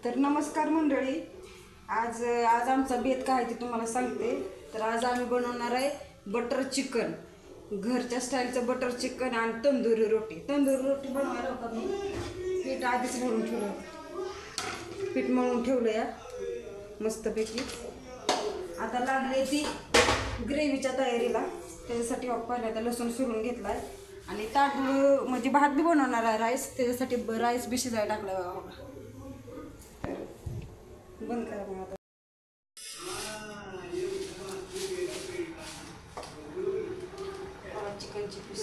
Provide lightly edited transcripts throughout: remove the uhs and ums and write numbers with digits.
तर नमस्कार मंडळी, आज आमचा बेत काय ते तुम्हाला सांगते। तर आज आम्ही बनवणार आहे बटर चिकन, घरच्या स्टाईलचं बटर चिकन आणि तंदुरी रोटी। तंदुरी रोटी बनवायला होता मी पीठ आधीच मळून ठेवलं, पीठ मळून ठेवलं या मस्तपैकी। आता लागले ती ग्रेव्हीच्या तयारीला, त्याच्यासाठी पहिल्यांदा लसूण सोलून घेतलाय आणि तांदूळ म्हणजे भात बी बनवणार आहे, राईस, त्याच्यासाठी राईस बी शिजायला टाकलाय बघा। बंद करा मग आता। चिकनची पीस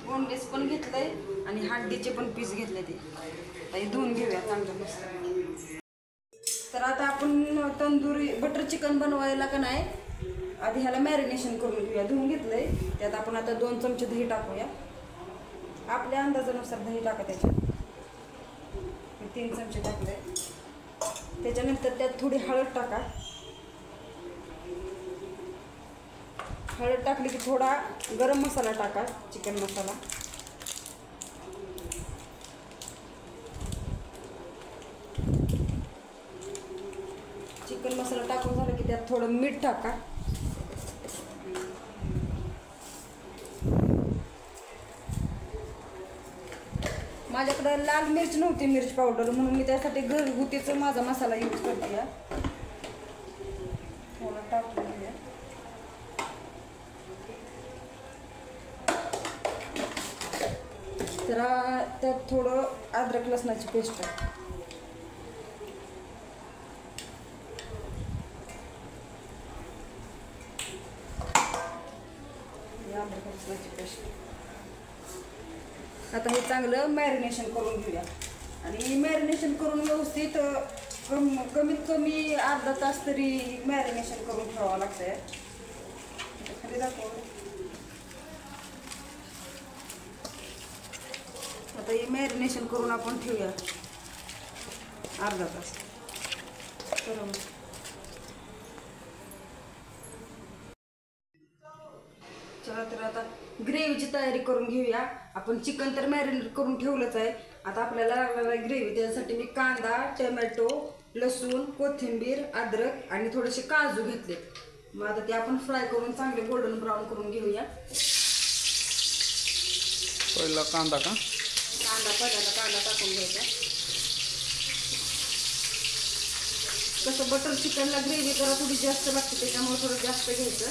बोनलेस पण घेतलंय आणि हड्डीचे पण पीस घेतले, ते धुवून घेऊया चांगलं मस्त। तर आता आपण तंदुरी बटर चिकन बनवायला का नाही, आधी ह्याला मॅरिनेशन करून घेऊया। धुवून घेतलंय, त्यात आपण आता 2 चमचे दही टाकूया, आपल्या अंदाजानुसार दही टाका। त्याच्यात 3 चमचे टाकले, त्याच्यानंतर त्यात थोडी हळद टाका। हळद टाकली की थोडा गरम मसाला टाका, चिकन मसाला। चिकन मसाला टाकून झालं की त्यात थोडं मीठ टाका। माझ्याकडे लाल मिर्च नव्हती, मिर्च पावडर, म्हणून मी त्यासाठी घरगुतीचा माझा मसाला यूज करते। थोडं टाकून घेऊया। तर त्यात थोडं अद्रक लसणाची पेस्ट, अद्रक लसणाची पेस्ट। आता हे चांगलं मॅरिनेशन करून घेऊया आणि मॅरिनेशन करून व्यवस्थित कमीत कमी अर्धा तास तरी मॅरिनेशन करून ठेवावं लागतंय। खाली दाखव। आता हे मॅरिनेशन करून आपण ठेवूया अर्धा तास। चला, तर आता ग्रेव्हीची तयारी करून घेऊया आपण। चिकन तर मॅरिनेट करून ठेवलंच आहे, आता आपल्याला लागणार आहे ग्रेव्ही। त्यासाठी मी कांदा, टोमॅटो, लसूण, कोथिंबीर, अद्रक आणि थोडेसे काजू घेतलेत। मग आता ते आपण फ्राय करून चांगले गोल्डन ब्राऊन करून घेऊया। पहिला कांदा का? पहिल्यांदा कांदा टाकून घ्यायचा। कसं बटर चिकनला ग्रेव्ही जरा थोडी जास्त लागते, त्याच्यामुळे थोडं जास्त घ्यायचं।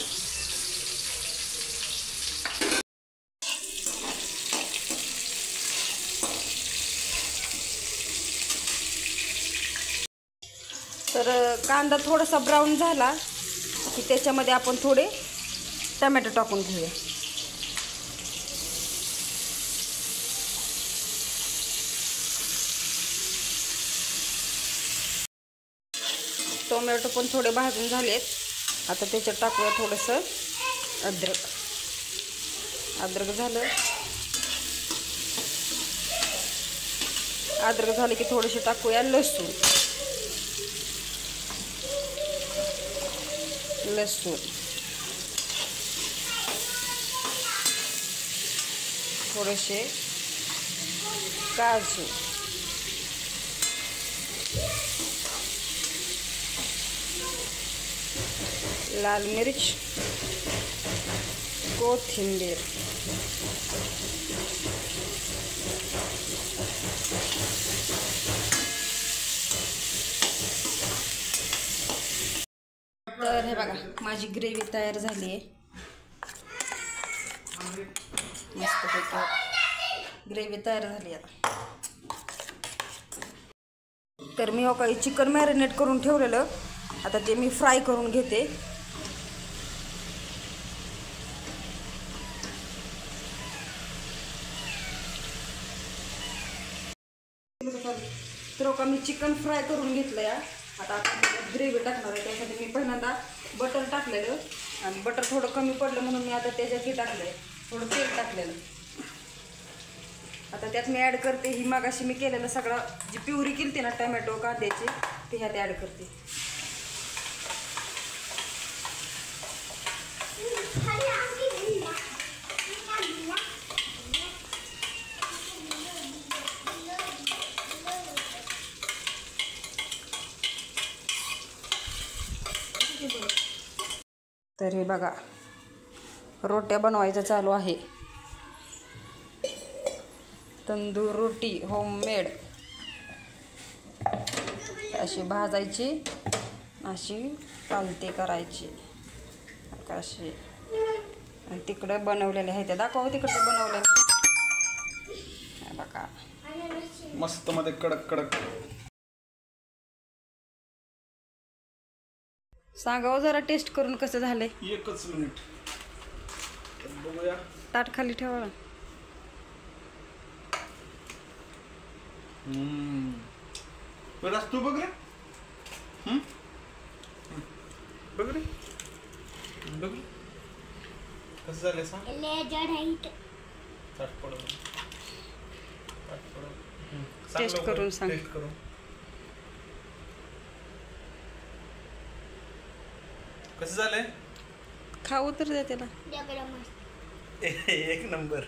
तर कांदा थोडासा ब्राऊन झाला की त्याच्यामध्ये आपण थोडे टोमॅटो टाकून घेऊया। टोमॅटो पण थोडे भाजून झालेत, आता त्याच्यात टाकूया थोडंसं अद्रक। अद्रक झाले की थोडेसे टाकूया लसूण। थोडेसे काजू, लाल मिर्च, कोथिंबीर, तर हे बघा माझी ग्रेव्ही तयार झाली आहे मस्तपैकी। ग्रेव्ही तयार झाली आता। तर मी काही चिकन मॅरिनेट करून ठेवलेलं, आता ते मी फ्राय करून घेते। तर का मी चिकन फ्राय करून घेतलं या। आता आपण ग्रेव्ही टाकणार आहे, त्यासाठी मी पहिल्यांदा बटर टाकलेलं आणि बटर थोडं कमी पडलं म्हणून मी आता त्याच्यात टाकलंय, थोडं तेल टाकलेलं। आता त्यात मी ॲड करते ही मागाशी मी केलेलं सगळं जी प्युरी केली ना टोमॅटो कांद्याची, ते ह्यात ॲड करते। तर हे बघा रोट्या बनवायचं चालू आहे. तंदूर रोटी होममेड. अशी भाजायची, अशी पालती करायची अशी. आणि तिकडं बनवलेले आहे ते दाखवा, तिकडं बनवलेले बघा. मस्त मध्ये कडक कडक. सांगावं जरा टेस्ट करून कसं झालंय. एकच मिनिट बघूया. ताट खाली ठेवा. बरं तू बघ रे. बघ रे बघ रे कसं झालं सांग. टेस्ट करून सांग. टेस्ट करून कसं झालंय. खाऊ तर द्या त्याला. एक नंबर.